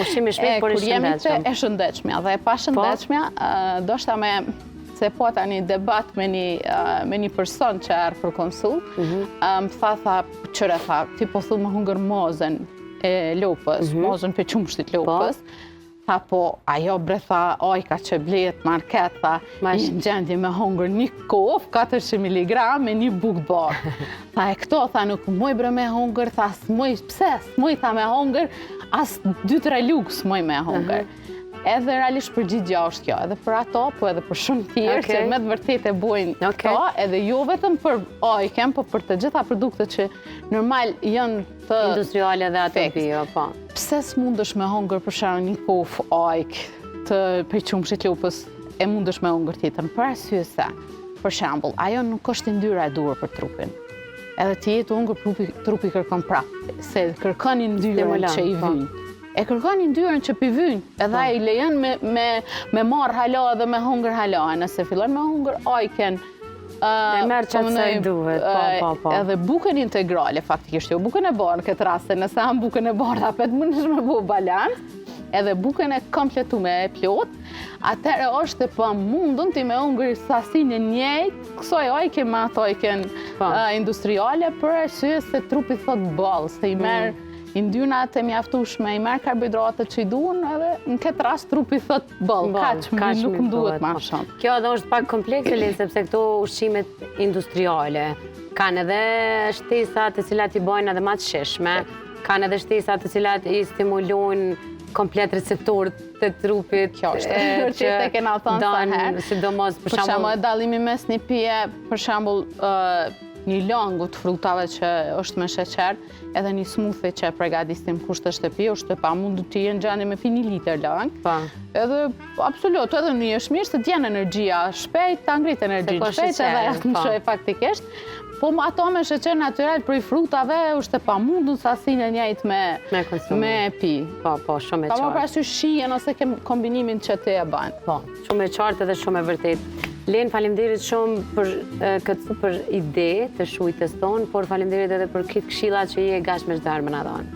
Ushqim i shpejt, por i shëndetshëm. E shëndetshmja dhe e pa shëndetshmja, do shta se po tani debat me një person që erë për konsult, më tha, qëre tha, ti po thu më hungër mozën e lopës, mozën për qumshtit lopës, tha po, ajo bre tha, ojka që blejet market, tha, një gjendje me hungër një kof, 400 mg me një buk barë. Tha e këto, tha nuk muj bre me hungër, tha s'muj, pse s'muj tha me hungër, as 2-3 lukë s'muj me hungër. Edhe realisht përgjigja është kjo, edhe për ato, po edhe për shumë tjerë që me të vërtet e bojnë këto, edhe jo vetëm për ojken, po për të gjitha produkte që normal janë të industriale dhe ato bio, po. Pse s'mundesh me hongër për shkak një kof ojk të qumshit lopës e mundesh me hongër tjetër, për arsye se, për shembull, ajo nuk është yndyra e duhur për trupin. Edhe ti jetë hongër trupi kërkon prapë, se kërkon yndyrën që i vyn. E kërkon yndyrën që pivynë, edhe i lejon me marr hala dhe me hungër hala, nëse fillon me hungër ojken, e merr çfarë sa i duhet, po. Edhe bukën integrale, faktikisht jo bukën e bardhë këtë rast, nëse ham bukën e bardhë, apet mundesh me bëu balans, edhe bukën e kompletume e plot, atëherë është e pamundun ti me hungër sasinë e njëjtë, kësaj ojke me ato ojken industriale, për arsye se trupi thot ball, se i merr yndyrnat e mjaftueshme, i merr karbohidratet që i duhen, edhe në këtë rast trupi thot ball, kaq nuk më duhet më shumë. Kjo edhe është pak komplekse, sepse këto ushqimet industriale kanë edhe shtesa të cilat i bojnë edhe më të shishme, kanë edhe shtesa të cilat i stimulojnë komplet receptorët të trupit. Kjo është që e kena thënë sa herë. Sidomos për shembull dallimi mes një pije, për shembull një langu të frutave që është me sheqer, edhe një smoothie që e përgatisim kur të shtëpi, është e pamundur të jenë gjendje me pi 1 litër lang. Edhe absolut, edhe një është mirë se t'jen energjia shpejt, ta ngrit energjinë shpejt, edhe të më shoj faktikisht. Po ato me sheqer natyral për i frutave është e pamundur sasinë e njëjtë me pi. Po, shumë e qartë. Pa më parasysh shijen ose kombinimin që ti e bën. Po, shumë e qartë edhe shumë e vërtet. Len, faleminderit shumë për këtë super ide të shujtës tonë, por faleminderit edhe për këtë këshilla që je gatshme çdo herë më na dhon.